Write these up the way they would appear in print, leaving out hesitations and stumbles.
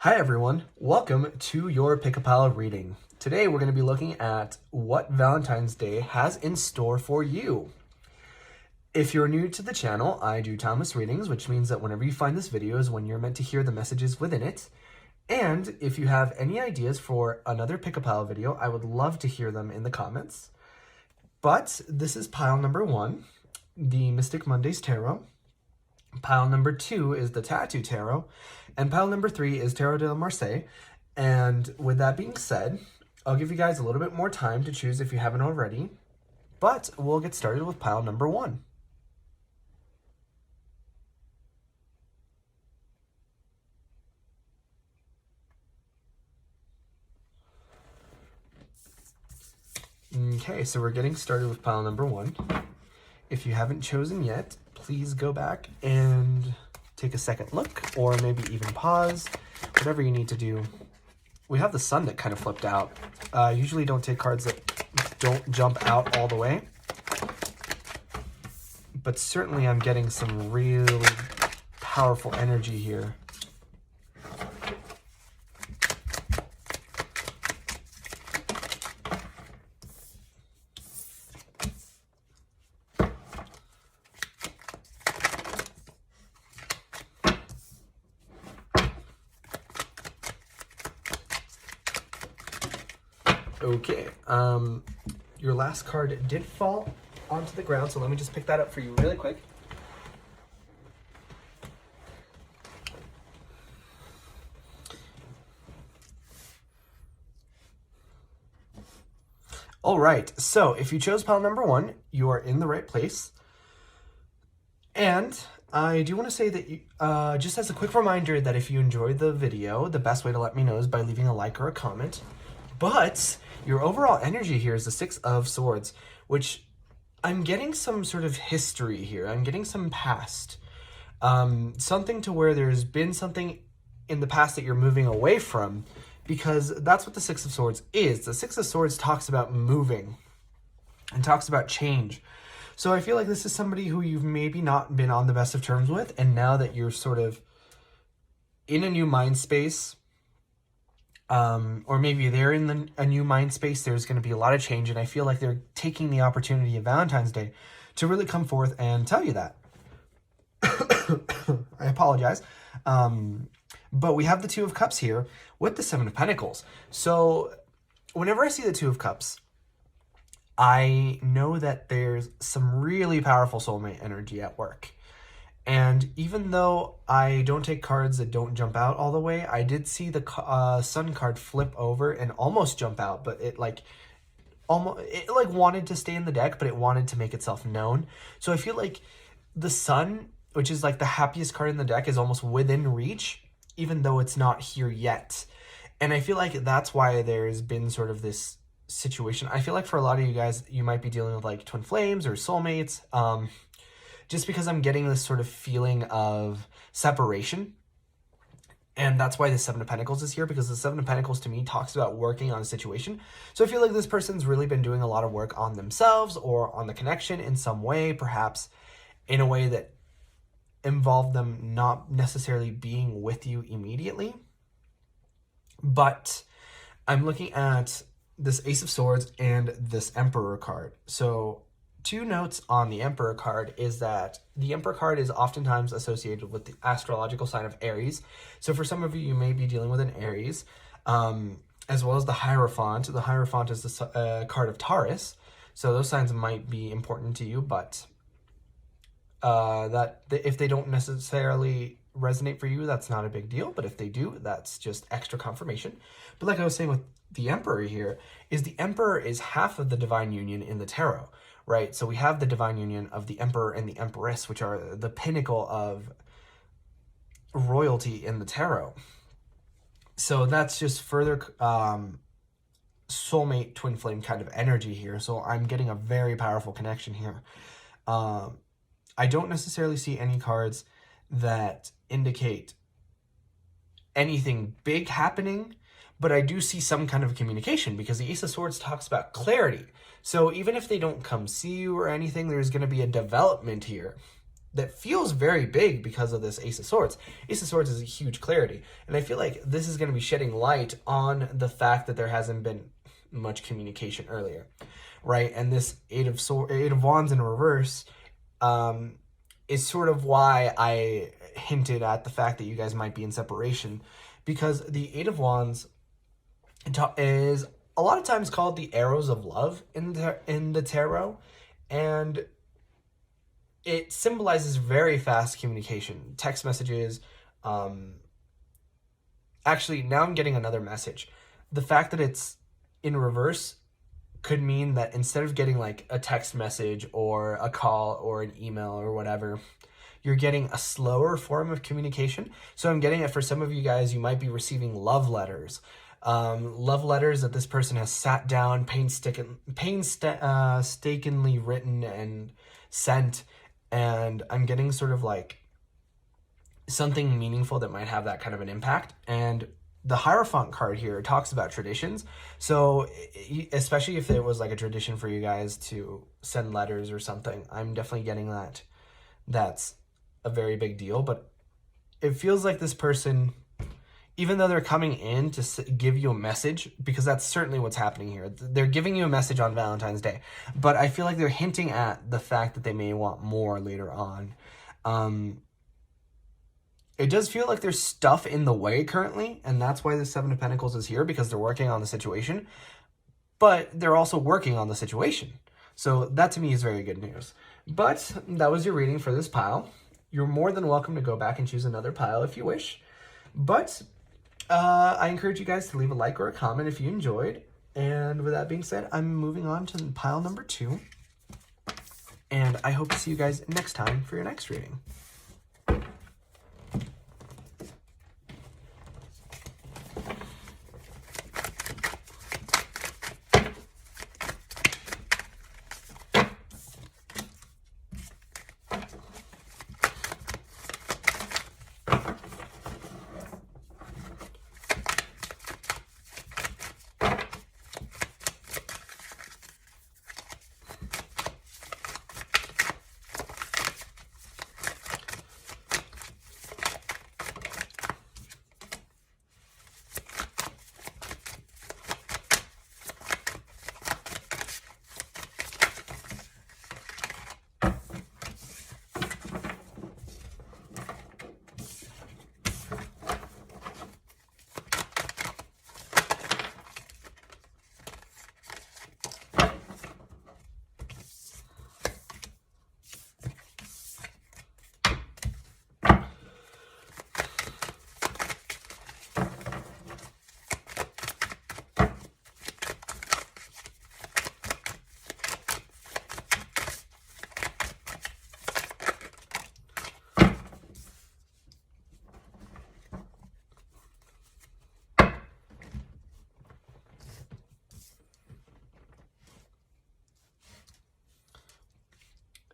Hi everyone, welcome to your Pick a Pile reading. Today we're going to be looking at what Valentine's Day has in store for you. If you're new to the channel, I do timeless readings, which means that whenever you find this video is when you're meant to hear the messages within it. And if you have any ideas for another Pick a Pile video, I would love to hear them in the comments. But this is pile number 1, the Mystic Mondays Tarot. Pile number 2 is the Tattoo Tarot, and pile number 3 is Tarot de Marseille. And with that being said, I'll give you guys a little bit more time to choose if you haven't already, but we'll get started with pile number 1. Okay, so we're getting started with pile number 1. If you haven't chosen yet, please go back and take a second look, or maybe even pause, whatever you need to do. We have the sun that kind of flipped out. I usually don't take cards that don't jump out all the way, but certainly I'm getting some really powerful energy here. Okay, your last card did fall onto the ground, so let me just pick that up for you really quick. All right, so if you chose pile number 1, you are in the right place. And I do want to say that, just as a quick reminder, that if you enjoyed the video, the best way to let me know is by leaving a like or a comment. But your overall energy here is the 6 of Swords, which I'm getting some sort of history here. I'm getting some past. Something to where there's been something in the past that you're moving away from, because that's what the 6 of Swords is. The 6 of Swords talks about moving and talks about change. So I feel like this is somebody who you've maybe not been on the best of terms with, and now that you're sort of in a new mind space, or maybe they're in a new mind space, there's going to be a lot of change, and I feel like they're taking the opportunity of Valentine's Day to really come forth and tell you that. I apologize. But we have the 2 of Cups here with the 7 of Pentacles. So whenever I see the 2 of Cups, I know that there's some really powerful soulmate energy at work. And even though I don't take cards that don't jump out all the way, I did see the Sun card flip over and almost jump out, but it wanted to stay in the deck, but it wanted to make itself known. So I feel like the Sun, which is like the happiest card in the deck, is almost within reach, even though it's not here yet. And I feel like that's why there's been sort of this situation. I feel like for a lot of you guys, you might be dealing with like twin flames or soulmates, just because I'm getting this sort of feeling of separation. And that's why the 7 of Pentacles is here, because the 7 of Pentacles to me talks about working on a situation. So I feel like this person's really been doing a lot of work on themselves or on the connection in some way, perhaps in a way that involved them not necessarily being with you immediately. But I'm looking at this Ace of Swords and this Emperor card. So 2 notes on the Emperor card is that the Emperor card is oftentimes associated with the astrological sign of Aries. So for some of you, you may be dealing with an Aries, as well as the Hierophant. The Hierophant is the card of Taurus. So those signs might be important to you, but if they don't necessarily resonate for you, that's not a big deal. But if they do, that's just extra confirmation. But like I was saying with the Emperor here, is the Emperor is half of the divine union in the tarot, right? So we have the divine union of the Emperor and the Empress, which are the pinnacle of royalty in the tarot. So that's just further soulmate twin flame kind of energy here. So I'm getting a very powerful connection here. I don't necessarily see any cards that indicate anything big happening, but I do see some kind of communication, because the Ace of Swords talks about clarity. So even if they don't come see you or anything, there's going to be a development here. that feels very big because of this Ace of Swords. Ace of Swords is a huge clarity. And I feel like this is going to be shedding light on the fact that there hasn't been much communication earlier, right? And this Eight of Wands in reverse is sort of why I hinted at the fact that you guys might be in separation, because the Eight of Wands is a lot of times called the arrows of love in the tarot, and it symbolizes very fast communication, text messages. Actually, now I'm getting another message. The fact that it's in reverse could mean that instead of getting like a text message or a call or an email or whatever, you're getting a slower form of communication. So I'm getting it for some of you guys, you might be receiving love letters. Love letters that this person has sat down, painstakingly written and sent. And I'm getting sort of like something meaningful that might have that kind of an impact. And the Hierophant card here talks about traditions. So especially if it was like a tradition for you guys to send letters or something, I'm definitely getting that that's a very big deal. But it feels like this person, even though they're coming in to give you a message, because that's certainly what's happening here. They're giving you a message on Valentine's Day, but I feel like they're hinting at the fact that they may want more later on. It does feel like there's stuff in the way currently, and that's why the Seven of Pentacles is here, because they're working on the situation, but they're also working on the situation. So that to me is very good news. But that was your reading for this pile. You're more than welcome to go back and choose another pile if you wish. But I encourage you guys to leave a like or a comment if you enjoyed. And with that being said, I'm moving on to pile number 2. And I hope to see you guys next time for your next reading.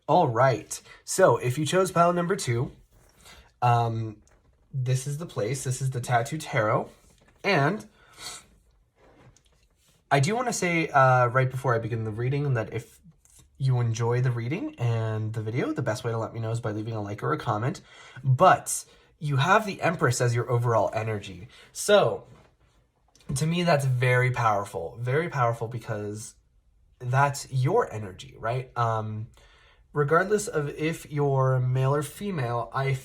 All right, so if you chose pile number 2, this is the place. This is the Tattoo Tarot. And I do want to say right before I begin the reading that if you enjoy the reading and the video, the best way to let me know is by leaving a like or a comment. But you have the Empress as your overall energy. So to me, that's very powerful because that's your energy, right? Regardless of if you're male or female, I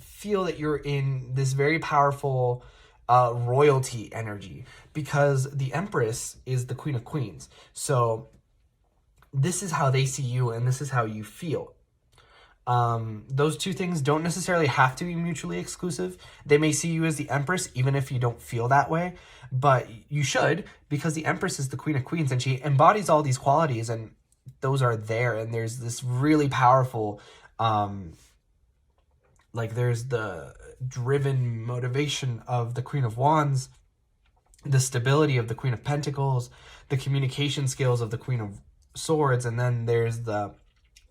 feel that you're in this very powerful royalty energy, because the Empress is the Queen of Queens. So this is how they see you and this is how you feel. Those two things don't necessarily have to be mutually exclusive. They may see you as the Empress even if you don't feel that way, but you should, because the Empress is the Queen of Queens and she embodies all these qualities, and those are there. And there's this really powerful, like there's the driven motivation of the Queen of Wands, the stability of the Queen of Pentacles, the communication skills of the Queen of Swords, and then there's the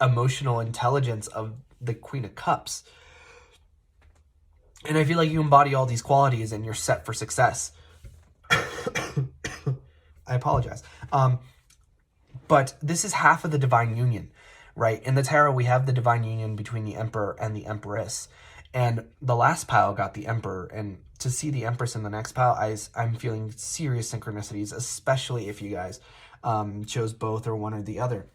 emotional intelligence of the Queen of Cups. And I feel like you embody all these qualities and you're set for success. I apologize. But this is half of the divine union, right? In the tarot, we have the divine union between the Emperor and the Empress. And the last pile got the Emperor. And to see the Empress in the next pile, I'm feeling serious synchronicities, especially if you guys chose both or one or the other.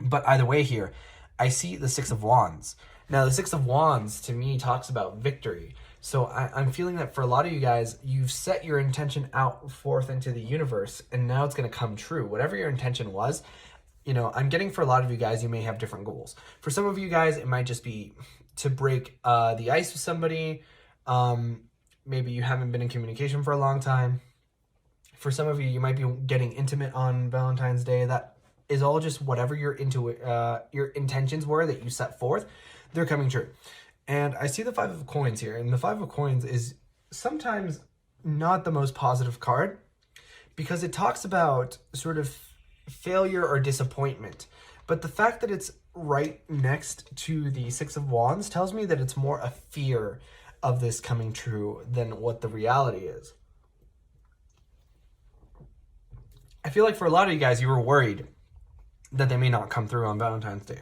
But either way here, I see the Six of Wands. Now, the Six of Wands, to me, talks about victory. So I'm feeling that for a lot of you guys, you've set your intention out forth into the universe, and now it's going to come true. Whatever your intention was, you know, I'm getting for a lot of you guys, you may have different goals. For some of you guys, it might just be to break the ice with somebody. Maybe you haven't been in communication for a long time. For some of you, you might be getting intimate on Valentine's Day. That is all just whatever your intentions were that you set forth, they're coming true. And I see the Five of Coins here, and the Five of Coins is sometimes not the most positive card because it talks about sort of failure or disappointment. But the fact that it's right next to the Six of Wands tells me that it's more a fear of this coming true than what the reality is. I feel like for a lot of you guys, you were worried that they may not come through on Valentine's Day.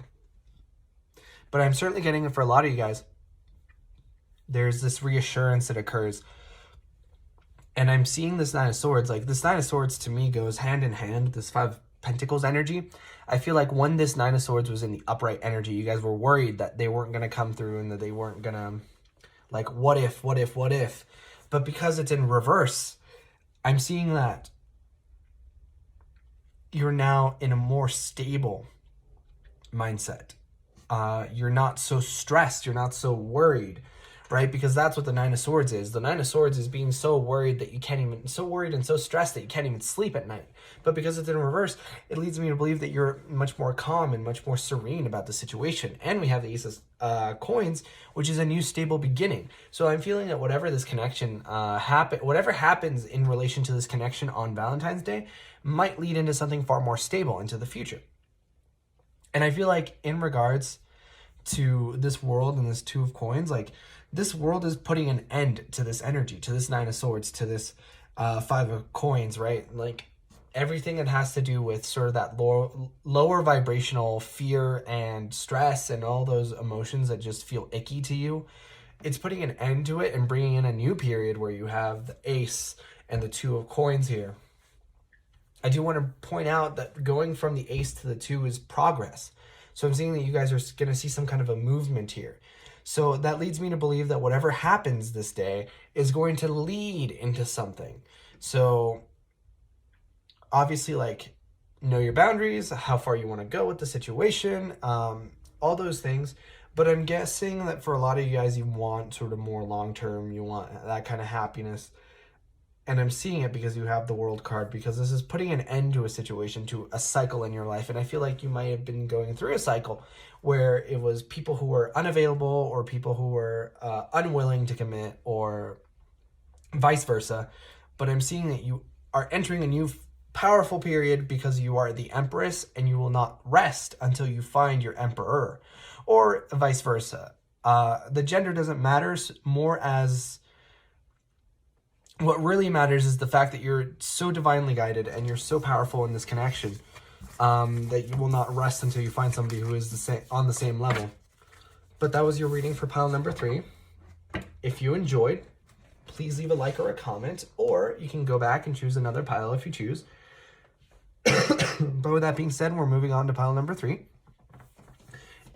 But I'm certainly getting it for a lot of you guys. There's this reassurance that occurs. And I'm seeing this Nine of Swords. Like, this Nine of Swords to me goes hand in hand with this Five of Pentacles energy. I feel like when this Nine of Swords was in the upright energy, you guys were worried that they weren't going to come through and that they weren't going to, like, what if? But because it's in reverse, I'm seeing that you're now in a more stable mindset. You're not so stressed. You're not so worried, right? Because that's what the Nine of Swords is. The Nine of Swords is being so worried that you can't even, so worried and so stressed that you can't even sleep at night. But because it's in reverse, it leads me to believe that you're much more calm and much more serene about the situation. And we have the Ace of Coins, which is a new stable beginning. So I'm feeling that whatever this connection whatever happens in relation to this connection on Valentine's Day might lead into something far more stable into the future. And I feel like in regards to this world and this Two of Coins, like, this world is putting an end to this energy, to this Nine of Swords, to this Five of Coins, right? Like, everything that has to do with sort of that lower vibrational fear and stress and all those emotions that just feel icky to you, it's putting an end to it and bringing in a new period where you have the Ace and the Two of Coins here. I do want to point out that going from the Ace to the Two is progress. So I'm seeing that you guys are going to see some kind of a movement here. So that leads me to believe that whatever happens this day is going to lead into something. So obviously, like, know your boundaries, how far you want to go with the situation, all those things. But I'm guessing that for a lot of you guys, you want sort of more long-term, you want that kind of happiness. And I'm seeing it because you have the World card, because this is putting an end to a situation, to a cycle in your life. And I feel like you might have been going through a cycle where it was people who were unavailable or people who were unwilling to commit or vice versa. But I'm seeing that you are entering a new powerful period because you are the Empress and you will not rest until you find your Emperor, or vice versa. The gender doesn't matter, more as what really matters is the fact that you're so divinely guided and you're so powerful in this connection that you will not rest until you find somebody who is on the same level. But that was your reading for pile number 3. If you enjoyed, please leave a like or a comment, or you can go back and choose another pile if you choose. But with that being said, we're moving on to pile number 3.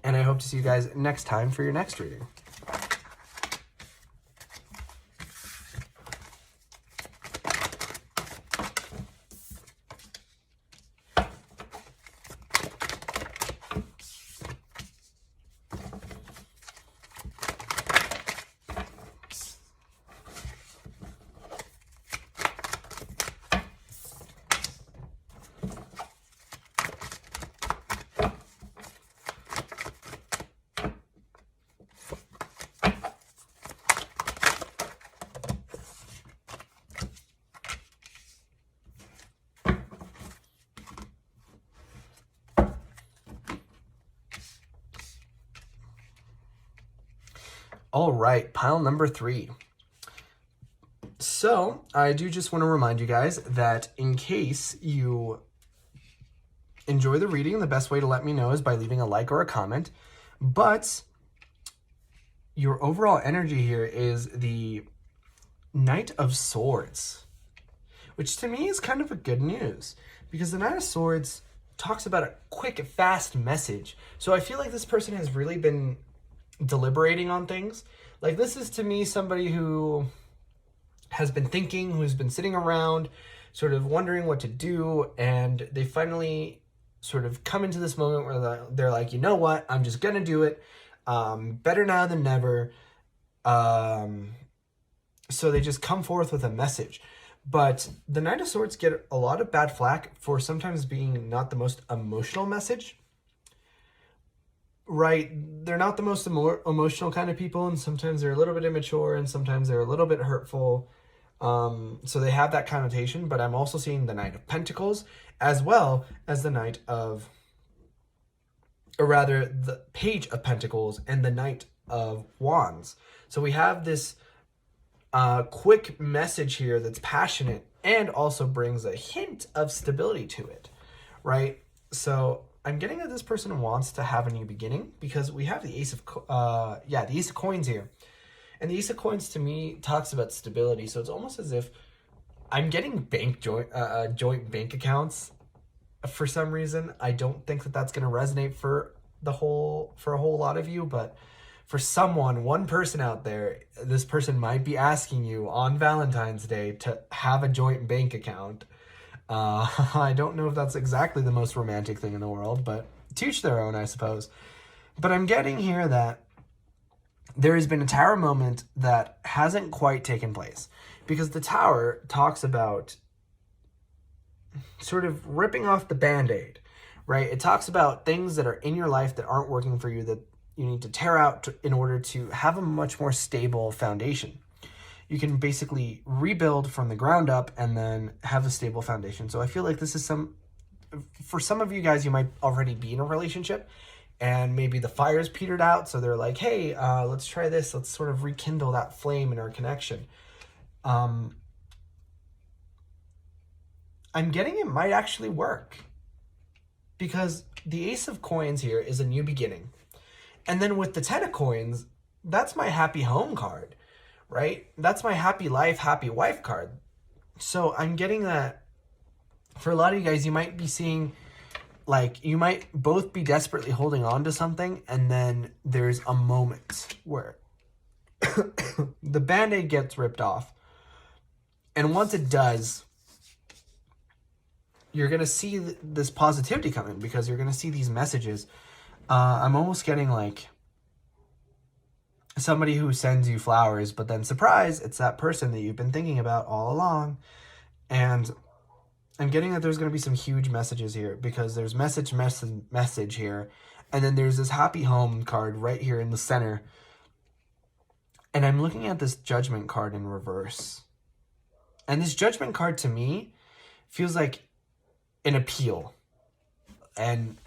And I hope to see you guys next time for your next reading. All right, pile number 3. So I do just want to remind you guys that in case you enjoy the reading. The best way to let me know is by leaving a like or a comment. But your overall energy here is the Knight of Swords, which to me is kind of a good news, because the Knight of Swords talks about a quick, fast message. So I feel like this person has really been deliberating on things. Like, this is to me somebody who has been thinking, who's been sitting around sort of wondering what to do, and they finally sort of come into this moment where they're like, you know what, I'm just gonna do it. Better now than never. So they just come forth with a message. But the Knight of Swords get a lot of bad flack for sometimes being not the most emotional message. Right? They're not the most emotional kind of people, and sometimes they're a little bit immature, and sometimes they're a little bit hurtful. So they have that connotation, but I'm also seeing the Knight of Pentacles as well as the Knight of, or rather the Page of Pentacles and the Knight of Wands. So we have this quick message here that's passionate and also brings a hint of stability to it, right? So I'm getting that this person wants to have a new beginning, because we have the Ace of Coins here. And the Ace of Coins to me talks about stability. So it's almost as if I'm getting joint bank accounts for some reason. I don't think that that's going to resonate for a whole lot of you, but for one person out there, this person might be asking you on Valentine's Day to have a joint bank account. I don't know if that's exactly the most romantic thing in the world, but to each their own, I suppose. But I'm getting here that there has been a Tower moment that hasn't quite taken place, because the Tower talks about sort of ripping off the Band-Aid, right? It talks about things that are in your life that aren't working for you, that you need to tear out in order to have a much more stable foundation. You can basically rebuild from the ground up and then have a stable foundation. So I feel like this is for some of you guys, you might already be in a relationship and maybe the fire's petered out. So they're like, hey, let's try this. Let's sort of rekindle that flame in our connection. I'm getting it might actually work, because the Ace of Coins here is a new beginning. And then with the 10 of Coins, that's my happy home card, right? That's my happy life, happy wife card. So I'm getting that for a lot of you guys, you might be seeing, like, you might both be desperately holding on to something, and then there's a moment where the Band-Aid gets ripped off. And once it does, you're going to see this positivity come in, because you're going to see these messages. I'm almost getting like somebody who sends you flowers, but then surprise, it's that person that you've been thinking about all along. And I'm getting that there's going to be some huge messages here, because there's message here. And then there's this happy home card right here in the center. And I'm looking at this Judgment card in reverse. And this Judgment card to me feels like an appeal. And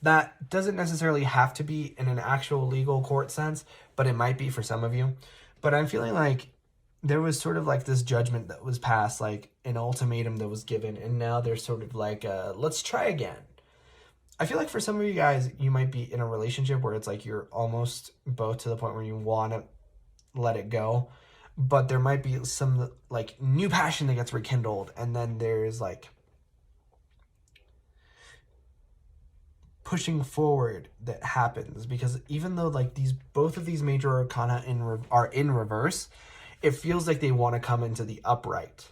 that doesn't necessarily have to be in an actual legal court sense, but it might be for some of you. But I'm feeling like there was sort of like this judgment that was passed, like an ultimatum that was given, and now there's sort of like, let's try again. I feel like for some of you guys, you might be in a relationship where it's like you're almost both to the point where you want to let it go, but there might be some like new passion that gets rekindled, and then there's like pushing forward that happens, because even though like both of these major arcana are in reverse, it feels like they want to come into the upright.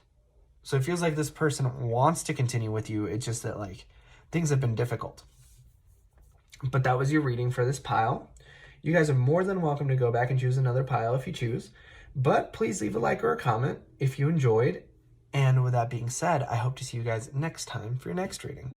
So it feels like this person wants to continue with you. It's just that like things have been difficult. But that was your reading for this pile. You guys are more than welcome to go back and choose another pile if you choose, but please leave a like or a comment if you enjoyed. And with that being said, I hope to see you guys next time for your next reading.